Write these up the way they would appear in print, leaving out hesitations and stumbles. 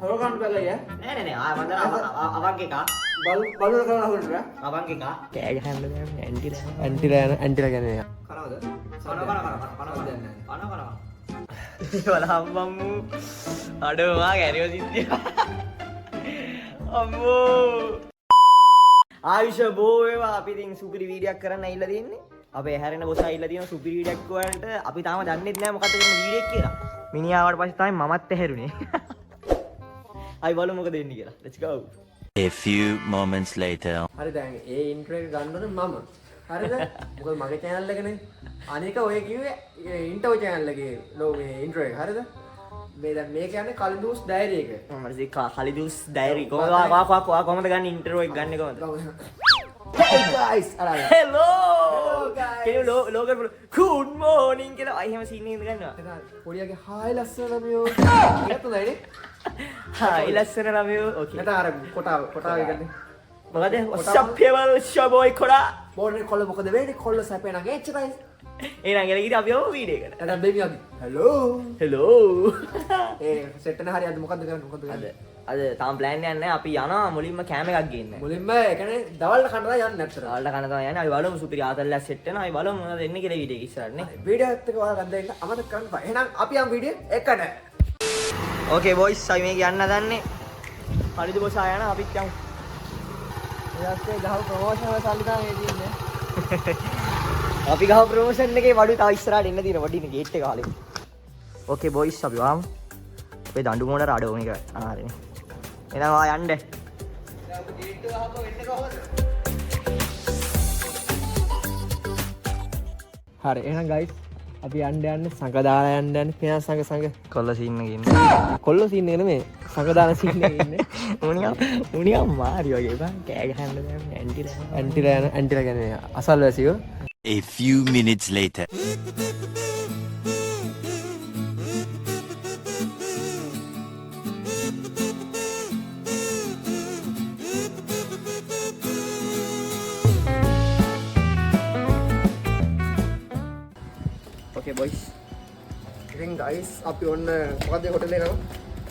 හොරකම් කරලා ය. නෑ ආ මන්ද අවංක එක බලු කරන හොරට. අවංක එක කෑ ගහන්න බෑ ඇන්ටිලා ගැන යා. කනවද? වලහම්මම්මු අඩවා ගැරියෝ සිද්ධිය අම්මෝ ආයුෂ බෝ වේවා අපි ඉතින් සුපිරි වීඩියෝක් කරන්න ඇවිල්ලා තියෙන්නේ අපේ හැරෙන බොස් ඇවිල්ලා තියෙන සුපිරි වීඩියෝක් වලට අපි තාම දන්නෙත් නෑ මොකක්ද කරන වීඩියෝ එක කියලා මිනිහා ආවට පස්සේ තමයි මමත් ඇහැරුනේ අයි බලමු මොකද වෙන්නේ කියලා let's go A few moments later හරි දැන් ඒ ඉන්ට්‍රෝ එක ගන්න ඕනේ මම. හරිද? මොකද මගේ channel එකනේ. අනික ඔය කිව්වේ ඉන්ට්‍රෝ channel එකේ මේ ඉන්ට්‍රෝ එක. හරිද? මේ දැන් මේ කියන්නේ කලිදුස් ඩයරි එක. මම ඉතින් කලිදුස් ඩයරි කොහොමද ගන්න ඉන්ට්‍රෝ එක ගන්න කොහොමද Hey guys. අරගෙන. hello guys. කෙනෙක් ලෝකෙ good morning කියලා අය හැම සීන් එකක් ගන්නවා පොඩියගේ හායි ලස්සන ළමයෝ. ඒකත් හොඳයිනේ. හායි ලස්සන ළමයෝ ඕකේ නැත අර කොටාව එකනේ. මොකද what's up people showboy කොඩා බෝඩේ කොල්ල මොකද වෙන්නේ? කොල්ල සැපේ නම් එච්චරයි. එහෙනම් ගෙල ගිහින් අපි යමු වීඩියෝ එකට නැත්නම් බේබි අද. hello. hello ඒ සෙට් එක හරි අද මොකද්ද කරන්නේ? අද තාම ප්ලෑන් එකක් නැහැ අපි යනවා මුලින්ම කැම එකක් ගේන්න මුලින්ම ඒ කියන්නේ දවල්ට කනවා යන්නේ නැත්තර. වලට කන තමයි යන්නේ අපි බලමු සුපිරි ආතල්ලක් සෙට් වෙනවා අපි බලමු මොනවද එන්නේ කියලා වීඩියෝ එක ඉස්සරහට නේ වීඩියෝ එකත් එක්ක ඔයාලා ගන්න දෙන්න අමතක කරන්න බෑ. එහෙනම් අපි යමු වීඩියෝ එකට. ඕකේ බොයිස් අපි මේක යන්න දන්නේ හරිද බොස් ආයන අපිත් යමු ඊයස්සේ ගහව ප්‍රොමෝෂන් වල සල්ලි තමයි තියෙන්නේ. අපි ගහ ප්‍රොමෝෂන් එකේ වඩු තව ඉස්සරහට එන්න තියෙන වඩින ගේට් එක කාලේ ඕකේ බොයිස් අපි වහමු අපේ දඬු මොණර අඩෝ මේක ආරනේ එහෙනම් ආ යන්න ගේට් එක වහපුවා වෙන්නේ කොහොමද? හරි එහෙනම් ගයිස් අපි යන්න සංග දාලා යන්න පියා සංග කොල්ල සීන් එකේ ඉන්නේ කොල්ල සීන් එක නෙමෙයි සංග දාන සීන් එකේ ඉන්නේ. මුනියා මාරි වගේ බං කෑ ගහන්න බෑ ඇන්ටිලා කියන්නේ අසල්වැසියෝ. A few minutes later okay boys ඉතින් ගයිස් අපි ඔන්න මොකද හොටල් එක නම?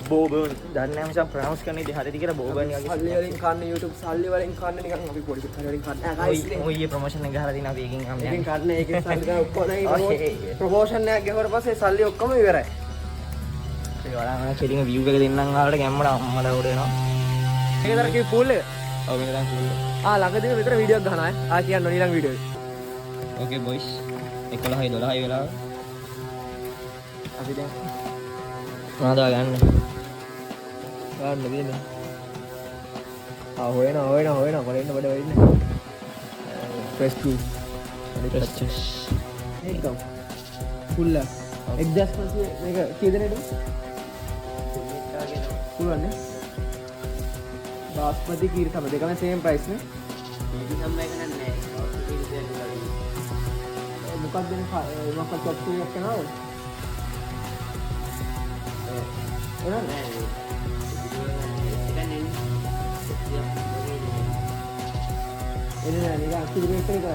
බෝබන් දන්නේ නැහැ මචං ප්‍රොනවුන්ස් කරන්න ඉතින් හරියට කියලා බෝබන් වගේ සල්ලි වලින් කන්න YouTube සල්ලි වලින් කන්න නිකන් අපි පොඩි සල්ලි වලින් කන්න. ගයිස් ඔය ප්‍රොමෝෂන් එක ගහලා තියෙනවා අපි එකකින් එකෙන් හම්බෙන්නේ කන්න එකෙන් සල්ලි ගන්න ඔක්කොම ප්‍රොමෝෂන් එකක් ගෙවුවට පස්සේ සල්ලි ඔක්කොම ඉවරයි. ඒ වලම කෙලින් view එක දෙන්නම් ආවට ගැම්මඩ අම්මලා උඩ එනවා ඒක දර කිව්ව පූල් එක. ඔව් මේක දැන් cool ළඟදී විතර වීඩියෝ එකක් ගහනවා ආ කියන්න ඕන ඊළඟ වීඩියෝ එක. ඕකේ බොයිස් 11යි 12යි වෙලාව අපි දැන් මොනවද ගන්න ගන්න දෙන්නේ. හොයන කොලෙන්න බඩ වෙන්නේ. ප්‍රෙස් 2. ප්‍රෙස්චස් මේක ෆුල් එක්සැක්ට්මන්ට් මේක කී දෙනෙද? පුළුවන් නේ. බාස්මති කීරි තමයි දෙකම සේම් ප්‍රයිස් නේ. මොකක්ද මොකක්ද චොප් එකක් කරනවද? එන්නේ නිකන් අකිරිමේට් එක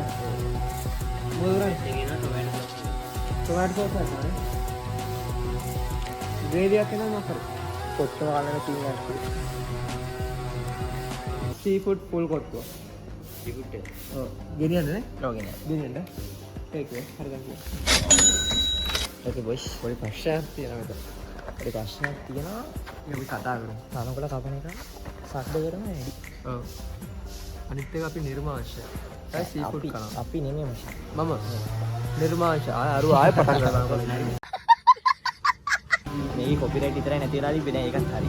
මොනවද ටොමැටෝ සෝස් එකක් ග්‍රේවි එකක් එනවා මොකක්ද කොට්ටෝ වලන තියෙනවා සීෆුඩ් ෆුල් කොට්ටෝ ටිකුට් එක ඔව් ගෙනියන්නේ නේ ඔව් ගෙනියන්න ඒක හරියට ඕකේ බොයිස් පොඩි ප්‍රශ්නයක් තියෙනවා මෙතන ඒ ප්‍රශ්නයක් තියෙනවා අපි කතා කරමු තනකොළ කපන එක සද්ද කරන වැඩි ඔව් අනිත් එක අපි නිර්මාංශය ඒ සීෆුඩ් කරනවා අපි නෙමෙයි මචං මම නිර්මාංශය අර ආයෙ පටන් ගන්නවා කොලේ මේ කොපිරයිට් විතරයි නැති වෙලා තිබ්බේ දැන් ඒකත් හරි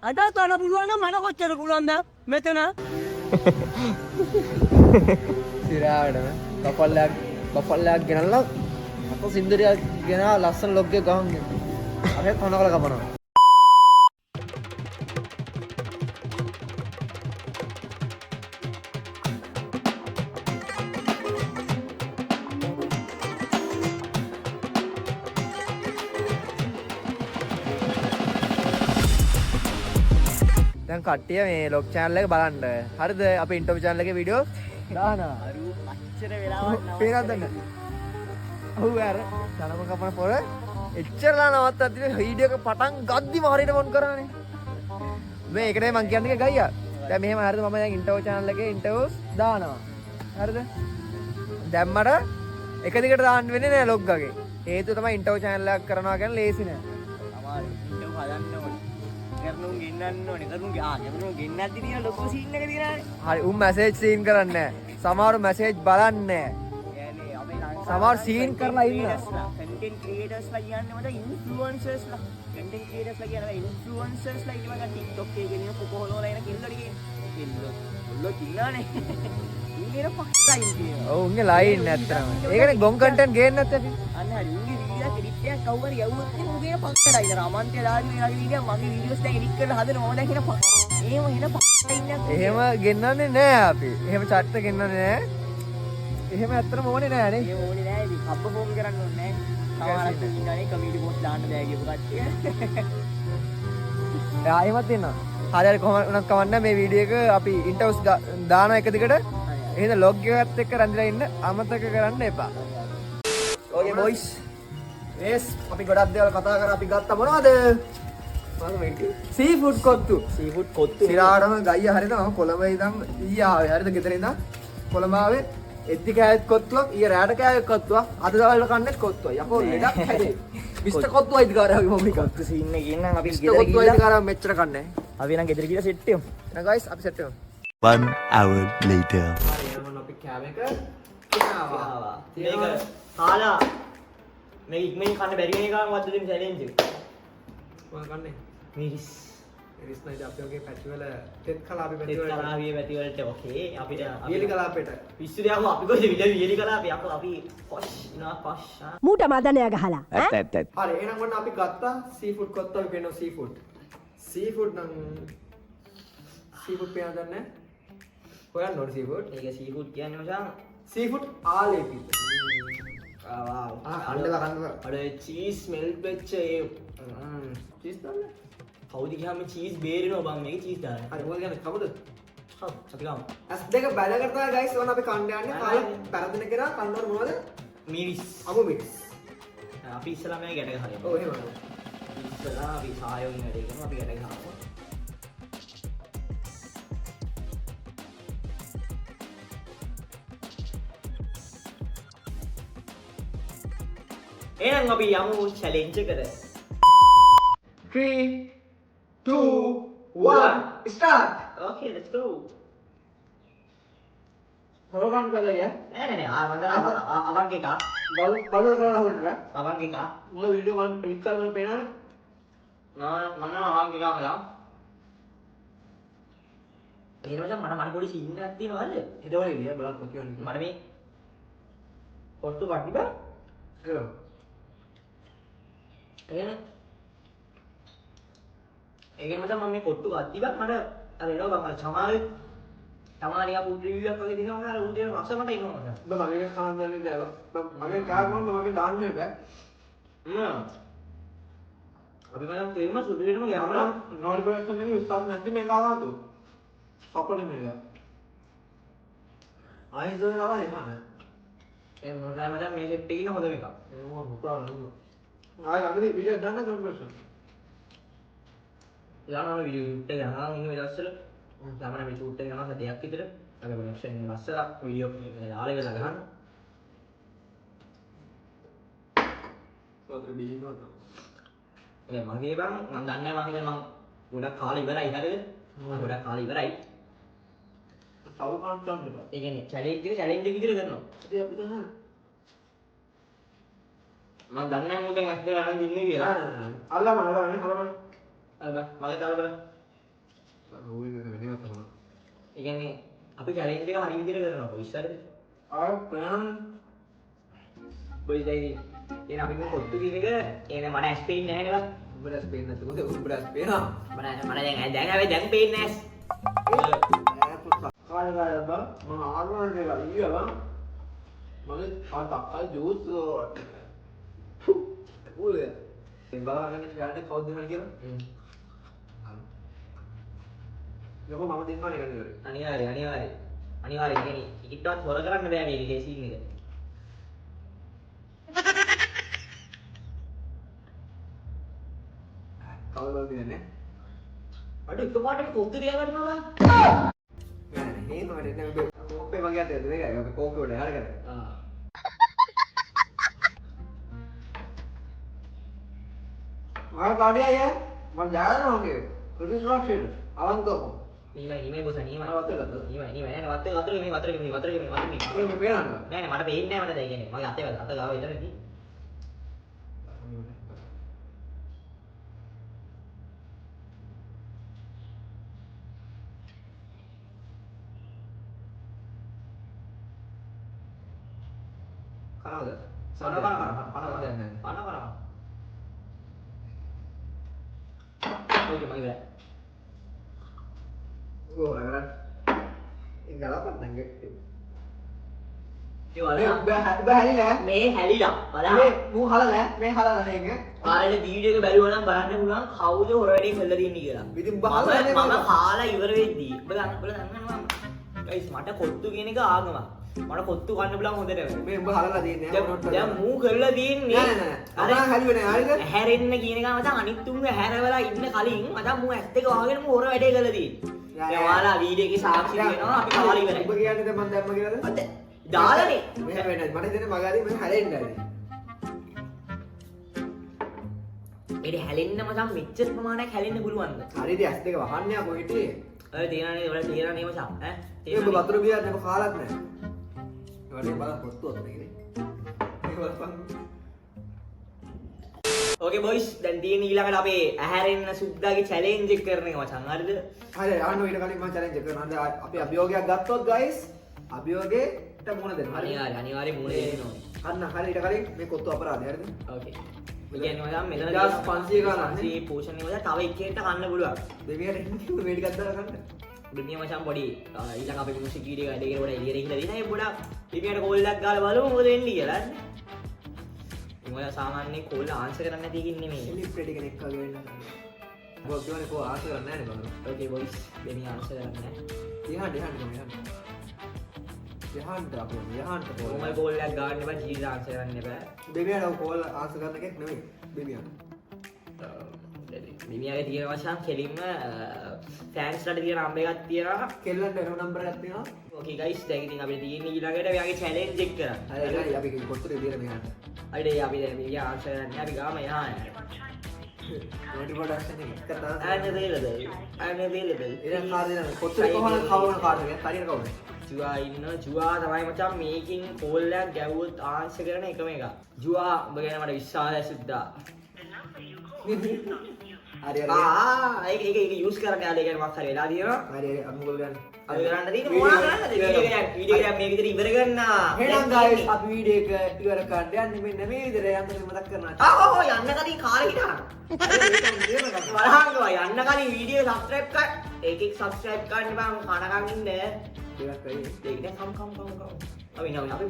අද තන පුළුවන් නම් මට කොච්චර පුළුවන්ද මෙතන සිරාවටම කපල්ලයක් ගෙනල්ලා අප සින්දරියක් ගෙනා ලස්සන ලොග් එක ගහන්න අර තනකොළ කපනවා. දැන් කට්ටිය මේ ලොග් channel එක බලන්න. හරිද? අපේ ඉන්ටර්වියු channel එකේ වීඩියෝ දානවා. අච්චර වෙලාවක් පේනවද දැන්? ඔව් අර තනකොළ කපන පොර එච්චරලා නවත්තත් මේ වීඩියෝ එක පටන් ගද්දිම හරියට ෆෝන් කරානේ. මේ ඒකනේ මං කියන්නේ ගයියා. දැන් මෙහෙම හරිද මම දැන් ඉන්ටර්වෝ channel එකේ ඉන්ටර්වෝස් දානවා. හරිද? දැම්මට එක දිගට දාන්න වෙන්නේ නෑ ලොග් එකේ. හේතුව තමයි ඉන්ටර්වෝ channel එකක් කරනවා කියන්නේ ලේසි නෑ. අමාරු ඉන්ටර්ව් හදන්න ඕනේ. කරනුන් ගෙන්නන්න ඕනේ. කරනුන් ගෙන්නද්දි තියෙන ලොකු සීන් එක තියෙනවානේ. හරි උන් මැසේජ් සීන් කරන්නේ නෑ. සමහරු මැසේජ් බලන්නේ නෑ. කියන්නේ අපේ ලංකාවේ සමහර සීන් කරලා ඉන්න. කන්ටෙන්ට් ක්‍රියේටර්ස්ලා කියන්නේ මට ඉන්ෆ්ලුවෙන්සර්ස්ලා. කන්ටෙන්ට් ක්‍රියේටර්ස්ලා කියන්නේ ඉන්ෆ්ලුවෙන්සර්ස්ලා ඉතින් මම TikTok එකේ ගෙනියන කොකොහොලවල එන කෙල්ලට කියන්නේ. කෙල්ලෝ කිල්ලානේ. ඉන්නේ පක්සයින් කියනවා. ඔව් උන්ගේ ලයින් නැත්තරම. ඒකනේ ගොන් කන්ටෙන්ට් ගේන්න නැත්තේ අපි. අන්න හරි උන්ගේ වීඩියෝ එඩිට් එකක් කවුරු හරි යවුවොත් එහෙනම් උගේ පක්සලා ඉන්න රමන්තේ දාගෙන එයාගේ වීඩියෝ මගේ වීඩියෝස් දැන් එඩිට් කරලා හදනවා මම දැන් කියන පක්. එහෙම එන පක්සලා ඉන්නේ එහෙම ගෙන්නන්නේ නෑ අපි. එහෙම චට්ට ගෙන්නන්නේ නෑ. එහෙම ඇත්තටම ඕනේ නෑ නේ. ඒ ඕනේ නෑ ඉතින් හබ්බ ෆෝම් කරන්න ඕනේ නෑ. සමහරක් ඉන්නනේ කමියුනිටි පෝස්ට් දාන්න බෑ කියපු කට්ටිය. එයා එහෙමත් තියෙනවා. හරි හරි කොහොම වුණත් කවන්න මේ වීඩියෝ එක අපි ඉන්ටර්වස් දාන එක දිගට එහෙනම් ලොග් එකත් එක්ක රැඳිලා ඉන්න අමතක කරන්න එපා. ඕකේ බොයිස්. yes අපි ගොඩක් දේවල් කතා කරා අපි ගත්ත මොනවද? සීෆුඩ් කොත්තු. සීෆුඩ් කොත්තු. සිරාටම ගයිය හරිද මම කොළඹ ඉඳන් ඊයේ ආවේ හරිද ගෙදර ඉඳන් කොළඹ ආවේ එද්දි කෑවෙත් කොත්තුවක් ඊයේ රැට කෑවෙත් කොත්තුවක් අද දවල්ට කන්නෙත් කොත්තුවක් යකෝ ලෙඩක් හැදේ මිස්ටර් කොත්තු අයිතිකාරයාගේ මම එක කොත්තු සීන් එකේ ඉන්නම් අපි මිස්ටර් ගෙදර කොත්තු ගිහලා අයිතිකාරයා මෙච්චර කන්නේ අපි නම් ගෙදර ගිහලා සෙට් වෙමු. එහෙනම් ගයිස් අපි සෙට් වෙමු 1 hour later. හරි එහෙනම් අපි කෑම එක ආවා. මේක කාලා මේ ඉක්මනින් කන්න බැරි වෙන එකම වද්ද දෙන්න චැලෙන්ජ් එක. මොකක්ද කන්නේ මිරිස්. ඉරිස් නයිද අපි ඔගේ පැටි වල තෙත් කලාපේ පැටි තෙත් වල කලාපියේ පැති වලට ඕකේ අපිට වියලි කලාපේට පිස්සු දෙයක් අපි කොහෙද වියලි කලාපේ අප අපි පොෂ් ඉනවා පොෂ් මූට මදනය ගහලා ඇත්ත. හරි එහෙනම් ඔන්න අපි ගත්තා සීෆුඩ් කොත්තු අපි පේනවා සීෆුඩ් නම් සීෆුඩ් පේනවද නැහැ හොයන්න ඕනේ සීෆුඩ් මේක සීෆුඩ් කියන්නේ මචං සීෆුඩ් ආලේපි ආ කන්න අර චීස් මෙල්ට් වෙච්ච ඒ චීස් දාන්න කවුද ගියාම චීස් බේරෙනවා බං මේක චීස් දාන්න හරි මොකද කියන්නේ කවුද හා අපි ගමු ඇස් දෙක බැලකට තමයි ගයිස් ඕන අපි කන්න යන්නේ කාලේ පරදින කරා කන්න ඕන මොනවද මිරිස් අමු මික්ස් අපි ඉස්සලා මේ ගැට ගහලා ඔව් එහෙමයි ඉස්සලා අපි සායෝගින් වැඩේ කරනවා අපි ගැට ගහනවා එහෙනම් අපි යමු චැලෙන්ජ් එකට 3 2 1 start okay let's go හොරගම් කරලා ය නෑ අවංක එක බල කරලා හොරන අවංක එක මොන වීඩියෝ මම ක්ලික් කරලා පේනවනේ මම අවංක එක කරලා පේනවද මට පොඩි සීන් එකක් තියෙනවද එදවල ඉන්නේ බලන්න කියන්නේ මට මේ පොට්ටු වටි බා ඒකෙන් මම මේ පොට්ටු ගත්තා මට අර එනවා බං සමාවේ තමානියා පුඩ් රිවිව් එකක් වගේ දෙනවා අර උන් දෙන රස මට එනවා මට මගේ කාන්දරේ දැව මගේ කාර්මම මගේ දාන්නේ බෑ අපි මම තේම සුදුරිටම ගියාම නෝල් බෑක් එකේ උස්තාද නැති මේ කාලාතු සපල මේක ආයෙත් දානවා එහම ඒ මොකද මම මේ සෙට් එකේ ඉන්න හොඳ එකක් ඒක මොකක්ද ආයෙ අගදී වීඩියෝ දාන්න කම්ප්‍රෙෂන් යානවා වීඩියෝ එක යනවා ඉන්න වෙලාවස්සල ළමන මේ ෂූට් එක යනවා දෙයක් විතර අර කනෙක්ෂන් වස්සලා වීඩියෝ යාලේ වෙලා ගහන්න ඔතන බීනෝ ඒ මගේ බං මම දන්නේ මම හිතන්නේ මම ගොඩක් කාලේ ඉවරයි හරිද ගොඩක් කාලේ ඉවරයි තව කන්ටන්ට් එක ඒ කියන්නේ චැලෙන්ජ් එක විදිහට කරනවා ඉතින් අපි ගහන මම දන්නේ නැහැ මොකෙන් ඇස් දෙක අරන් ඉන්නේ කියලා අල්ලම අර මගේ තාල බලන්න ඕයි මේක වෙනව තමයි ඒ කියන්නේ අපි චැලෙන්ජ් එක හරි විදිහට කරනවා කොයිස් හරිද ආ ප්‍රාණ කොයිස් දැයි එන අපි මේ කොත්තු කියන එක එනේ මට ඇස් පේන්නේ නැහැ නේද උඹට ස්පේන් නැතුව උඹට ස්පේනා මට දැන් හැබැයි දැන් පේන්නේ නැහැ කාලේ බා මම ආරවන්න කියලා ඊයවා මගේ තාත්තයි ජූස් උලේ ඒ බාගෙන යන්නේ කවුද දෙන්න කියලා යකෝ මම දෙන්නවා නේ කන්නේ අනිවාර්යයෙන් කියන්නේ ටිකට්වත් හොර කරන්න බෑ මේ සීන් එක කවුරුද කියන්නේ? අඩු එකපාරට කොක්ක තියාගන්නවා බං. නෑ නෑ එහෙම වැඩ නෑ ඔබේ මගේ අතේ දෙකයි ඔබ කෝකේ උඩ යාර කරේ. මම කාඩිය අය මම දානවා ඔගේ. රිස්රක්ෂන් අවන්තෝ. නීමයි බොස නීමයි. නීමයි නෑ වත්තේ වතුර මේ මේ වෙනවද? නෑ මට පේන්නේ නෑ මට දැන් කියන්නේ. මගේ අතේ අත ගාව ඉතරදී. කනවද? කන ඔය මගේ ඕ නේද? ඉංගලපත් නැංගෙ. ඒ වල බැහැලිලා මේ හැලිලා බලන්න. මේ මූ හලලා මේ හලලා නේක. ආරේ වීඩියෝ එක බැලුවා නම් බලන්න පුළුවන් කවුද හොර වැඩේ කළා තියන්නේ කියලා. ඉතින් බහලා නේ මම කාලා ඉවර වෙද්දී ඔබ දන්නවා ගයිස් මට කොත්තු කියන එක ආගම. මට කොත්තු කන්න බලන් හොඳට. මේ උඹ හලලා තියන්නේ දැන් මූ කරලා තියන්නේ නෑ නෑ අර හැලුවේ නෑ හරිද? හැරෙන්න කියන එක මචං අනිත් තුන්ව හැරවලා ඉන්න කලින් මචං මූ ඇත්ත එක වහගෙන මූ හොර වැඩේ කළා තියන්නේ. දැන් ඔයාලා වීඩියෝ එකේ සාක්ෂි දෙනවා අපි කාලා ඉවරයි. උඹ කියන්නේ දැන් මම දැම්ම කියලාද? අද දාලානේ. මෙහෙම වෙන්නේ මට හිතෙන්නේ මගාදී මම හැලෙන්න ඇති. ඒ හැලෙන්න මචං මෙච්චර ප්‍රමාණයක් හැලෙන්න පුළුවන්ද? හරිද ඇස් දෙක වහන්නේ ආ කොහෙටේ? ඔය තියනනේ වල තියනනේ මචං ඈ ඒ උඹ වතුර බියක් නේම කාලත් නෑ. ඒවලේ බලන්න පොත්තු අතට ඉන්නේ. ඒක බලපන්. ඕකේ බොයිස් දැන් තියෙන ඊළඟට අපේ ඇහැරෙන්න සුද්දාගේ චැලෙන්ජ් එක කරන එක මචං හරිද? හරි යන්න ඊට කලින් මම චැලෙන්ජ් එක කරනවා. අපි අභියෝගයක් ගත්තොත් ගයිස් අභියෝගයට මුණ දෙනවා. හරි. අනිවාර්යෙන් මුණ දෙන්න අන්න හරි ඊට කලින් මේ කොත්තු අපරාධය හරිද? ඕකේ. ඒ කියන්නේ මචං මෙතන 1500 ගානක් නේ. මේ පෝෂන් එක තව එකෙක්ට කන්න පුළුවන්. දෙවියට එන්නේ මේ ටිකක් දාලා ගන්න. දෙමිය මචං පොඩි ඊළඟ අපේ මියුසික් වීඩියෝ එක දෙකේ පොඩි එළියට ගිහලා දිනා ඒ පොඩක් දෙමියට කෝල් එකක් ගාලා බලමු මොකද වෙන්නේ කියලා. මොකද සාමාන්‍යයෙන් කෝල් ආන්සර් කරන්න නැති එකකින් නෙමෙයි. සෙලිබ්‍රිටි කෙනෙක් වගේ වෙන්න. ඔබ කියන්නේ කොහොම ආස කරන්නේ නැහැ නේ බලන්න. ඕකේ බොයිස් දෙමිය ආන්සර් කරන්නේ නැහැ. යහන්න අපේ යහන්න කොහොමයි කෝල් එකක් ගන්න බෑ ජීවිත ආන්සර් කරන්න බෑ. දෙවියට කෝල් ආස කරන එකක් නෙමෙයි. දෙවියන්. දෙමියගේ තියෙන වශයෙන් කෙලින්ම ෆෑන්ස්ලාට තියෙන නම්බර් එකක් තියෙනවා. කෙල්ලන්ට එන නම්බර් එකක් තියෙනවා. ඕකේ ගයිස් දැන් ඉතින් අපිට තියෙන ඊළඟට මෙයාගේ චැලෙන්ජ් එක කරන්න. හරි අපි කොත්තුරේ දීලා මෙහාට. අයිඩේ අපි දැන් මෙයා ආන්සර් කරන්නේ අපි ගාම යහන. ප්‍රොඩක්ෂන් එක කරලා අනේ දෙලද ඉතින් කාර්ය දෙනවා. කොත්තුරේ කොහොමද කවන කාර්ය එක? හරියට කවුනේ? ජුවා ඉන්න ජුවා තමයි මචං මේකින් කෝල් එකක් ගැව්වොත් ආන්සර් කරන එකම එක. ජුවා ඔබ ගැන මට විශ්වාසයි සුද්දා. හරි ඒක යූස් කරන්න යාලේ ගැන මොකක් හරි වෙලා තියෙනවා. හරි අපි මොකද ගන්න? අපි කරන්න තියෙන්නේ මොනවා කරන්නද? වීඩියෝ එකක් මේ විතර ඉවර කරනවා. එහෙනම් guys අපි වීඩියෝ එක ඉවර කරන්න යන්නේ මෙන්න මේ විදිහට යන්න මතක් කරනවා. යන්න කලින් කාලේ හිටහන. බලහංගවා යන්න කලින් වීඩියෝ සබ්ස්ක්‍රයිබ් කර. ඒකෙක් සබ්ස්ක්‍රයිබ් කරන්න බෑ මම කනකන් ඉන්න. ටිකක් කරේ. ඒක දැන් කම්.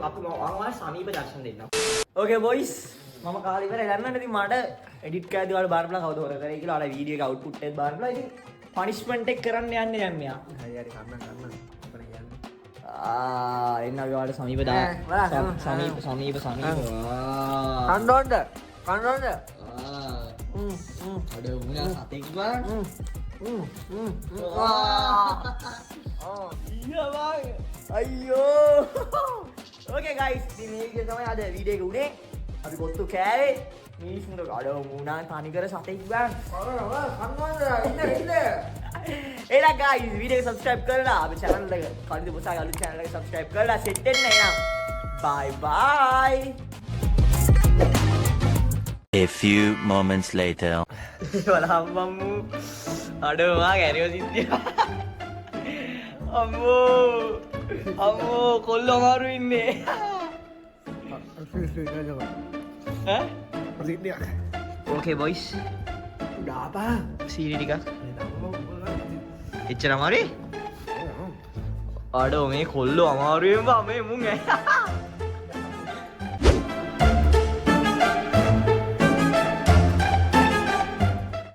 අපි මොනවා සමීප දර්ශන දෙන්න. ඕකේ බොයිස් මම කාලේ ඉවර ගන්න ඉතින් මට එඩිට් කරද්දී වල බලන්න කවුද හොර කරේ කියලා අර වීඩියෝ එක අවුට්පුට් එක බලන්න ඉතින් පනිෂ්මන්ට් එක කරන්න යන්නේ දැන් මෙයා. හරි කන්න. අපර යන්නේ. එන්න අපි වලට සමීප සමීප කන්නොන්ද? අඩ වුණා සතෙක් බං. අයියෝ. ඕකේ ගයිස් ඉතින් මේ විදිහට තමයි අද වීඩියෝ එක උනේ. අපි කොත්තු කෑවේ මිනිස්සුන්ට අඩ වුණා තනිකර සතෙක් බං. කන්නොන්ද? ඉන්න. එහෙනම් guys වීඩියෝ එක subscribe කරලා අපේ channel එක කලින් බොසාගේ අලුත් channel එක subscribe කරලා set වෙන්න එහෙනම් bye bye. A few moments later. බලහම්මු අඩෝ මා ගැරියෝ සිද්ධිය. අම්මෝ කොල්ල අමාරු ඉන්නේ. ඈ? Okay boys. ඩාපා. සීනි ටිකක්. එච්චර අමාරුයි? අඩෝ මේ කොල්ලෝ අමාරුවෙන් බා මේ මුන්